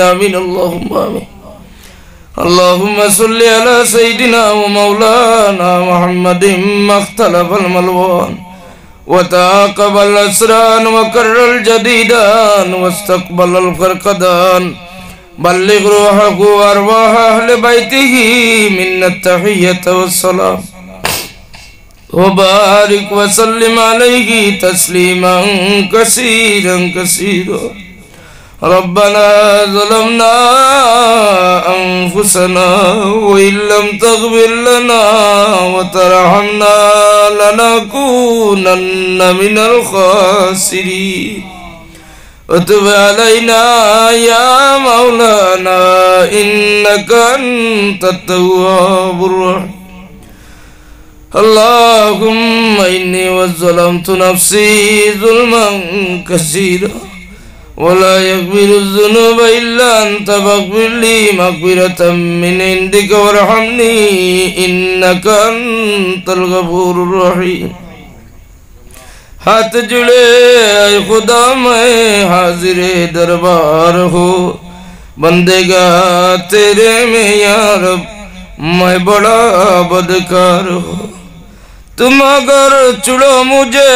آمين اللهم آمين اللهم صل على سيدنا ومولانا محمد ما اختلف الملوان وتعاقب الأسران وكر الجديدان واستقبل الفرقدان بلغ روحه وأرواح أهل بيته منا التحية والسلام وبارك وسلم عليه تسليما كثيرا كثيرا ربنا ظلمنا أنفسنا وإن لم تغفر لنا وترحمنا لنكونن من الخاسرين وتب علينا يا مولانا إنك أنت التواب الرحيم اللهم إني وظلمت نفسي ظلما كثيرا ولا يغفر الذنوب إلا أنت فاغفر لي مغفرة من عندك وارحمني إنك أنت الغفور الرحيم हाथ जुड़े खुदा मैं हाजिर दरबार हो बंदेगा तेरे में या रब मैं बड़ा बदकार हो तुम अगर चुड़ो मुझे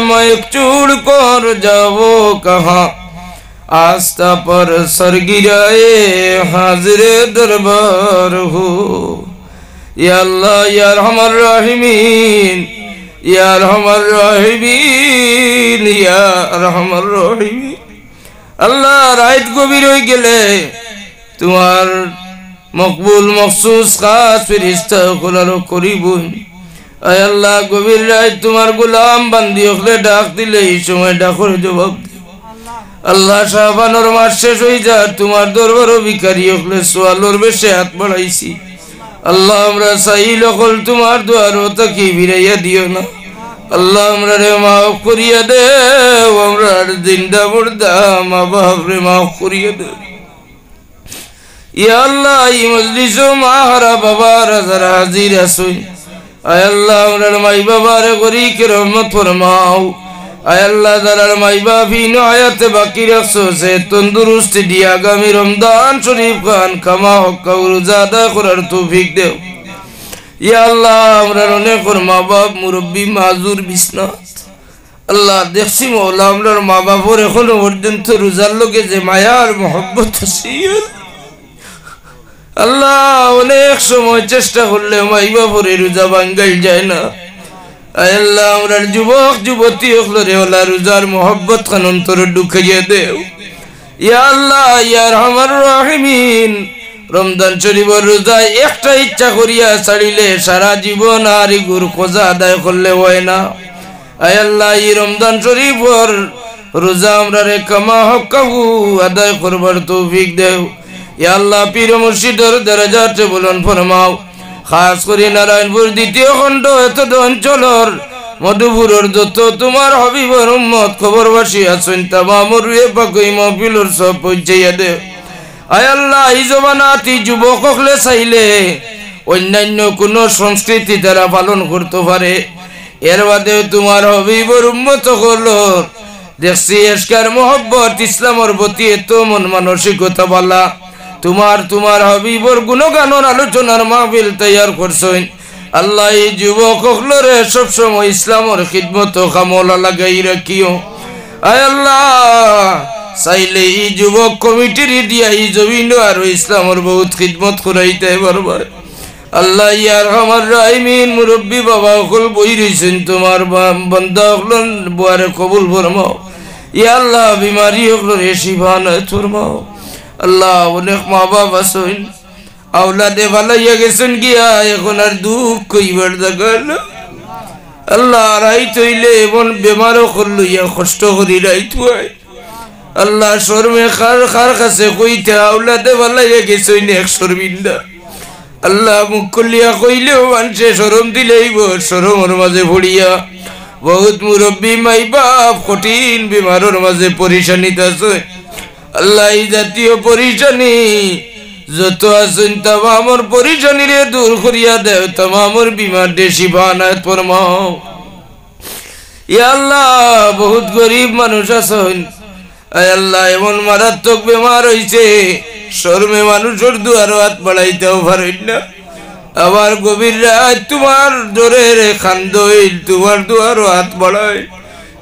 मैं एक चूड़ कर जाओ कहाँ आस्था पर सर गिराए हाजिर दरबार हो या अल्लाह या रहमान रहीमीन या रहमान रहीमीन या रहमान रहीमीन अल्लाह रात गभीर हो गेले तुम्हार मकबूल मखसूस खास फरिश्ता खुलारो करीबुन आय अल्लाह गभीर रात तुम्हार गुलाम बंदी हले डाक दिले এই সময় ডাকর জবাব अल्लाह शाबानर मास शेष हो जा तुम्हार दरबारो भिखारी हले सवालोर बेशे हाथ बढ़ाइছি अल्लाह हमरा साइल हल तुम्हार दुआरो ताकी बिराइया दियो ना अल्लाह हमरा रे माफ करिया दे हमरा जिंदा मुर्दा मा बाप रे माफ करिया दे या अल्लाह ई मजलिसो माहरा बाबा जरा हाजिर आसुन आय अल्लाह हमरा माई बाबा रे गरी के रहमत फरमाओ आय अल्लाह दरार माई बाबी नो आयत बाकी रखसो से तंदुरुस्ती दिया आगामी रमजान शरीफ खान कमा हक रोजादा करार तौफीक दे या अल्लाह हमरा अनेक माँ बाप मुरब्बी माजुर बिस्नात अल्लाह देखছি मौला हमरा माँ बापर एखोनो पर्यन्त रोजार लगे जे माया और मोहब्बत आछे अल्लाह अनेक समय चेष्टा करले माई बापर रोजा भांगाइल जाय ना आय अल्लाह हमरा जुबक जुबती हकलरे ओला रोजार मोहब्बत खान अंतर ढुकाइया देव या अल्लाह या रहमान रहीमीन रमजान शरीफर रोजा एकटा इच्छा करिया छाड़िले सारा जीवन और गुर खोजा आदाय करले হয় না आय अल्लाह ई रमजान शरीफर रोजा हमरा रे कमा हक्कहु आदाय करবার तौफीक देव या अल्लाह पीर मुर्शिदर दरजात बुलंद फरमाओ खास করে নারায়ণপুর দ্বিতীয় খণ্ড এতদ অঞ্চলের মধুপুরের যত তোমার হাবিবের উম্মত খবরবাসী আছেন তামাম রুয়ে পাকই মাহফিলের সব পৌঁছাইয়া দেও आय अल्लाह ई जमानात ई যুবক হলে চাইলে অন্যান্য কোন সংস্কৃতি তারা পালন করতে পারে এর বাদেও তোমার হাবিবের উম্মত হলো দেখছি এশকার মোহব্বত ইসলামের প্রতি এত মন মানসিকতা বালা तुम्हार हबीबर गुणगानर आलोचनार महफिल तैयार करছেন अल्लाह এই যুবক হলরে सब समय इस्लामेर खिदमत कामला लागाई राखियो आय अल्लाह চাইলে এই যুবক কমিটির দিয়া এই জমিন আর ইসলামের বহুত খিদমত করাইতে পারবে আল্লাহ ইয়া রহমান রহিমিন মুরব্বি বাবা হল বই রইছেন তোমার বান্দা হলন বুয়ারে কবুল ফরমাও ইয়া আল্লাহ বিমারি হলরে শিফা নাত ফরমাও अल्लाह अनेक माँ बाप आছেন औलादे ভালাইয়া গেছেন গিয়া এখন আর দুঃখ কইবার জায়গা না আল্লাহ রাইত হইলে এমন বেমারও করলইয়া কষ্ট করি রাইত হয় अल्लाह शर्मे खार खार काছে কইতে औलादे ভালাইয়া গেছেন এক শর্মিন্দা अल्लाह মুখ খুলিয়া কইলেও মানুষে শরম দিলেইব শরমের মাঝে পড়িয়া बहुत मुरब्बी माई बाप कठिन बीमारोर माঝে পরেশানিতে আছে अल्लाह जातीय परेशानी যত আছেন तमामर परेशानी रे दूर करिया देव तमामर बीमार दे शिफा नात फरमाओ या अल्लाह बहुत गरीब मानुष आছেন আয় আল্লাহ এমন মারাত্মক বেমার হইছে শরমে মানুষের দুয়ারও হাত বাড়াইতেও পারেন না আবার গভীর রাত তোমার জোরের খান্দইল তোমার দুয়ারও হাত বাড়ায়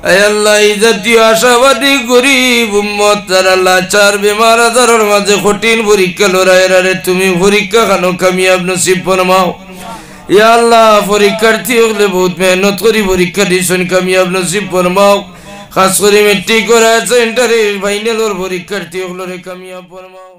আয় আল্লাহ এই জাতীয় আশাবাদী গরিব উম্মত যারা লাচার বেমার আজারের মাঝে কঠিন পরীক্ষা লড়াইয়ারে তুমি পরীক্ষা খানো কামিয়াব নসিব ফরমাও ইয়া আল্লাহ পরীক্ষার্থী হলে বহুত মেহনত করি পরীক্ষা দিয়েছেন কামিয়াব নসিব ফরমাও খাস করে মেট্রিক করা সেন্টারে ফাইনালের পরীক্ষার্থী হলে কামিয়াব ফরমাও।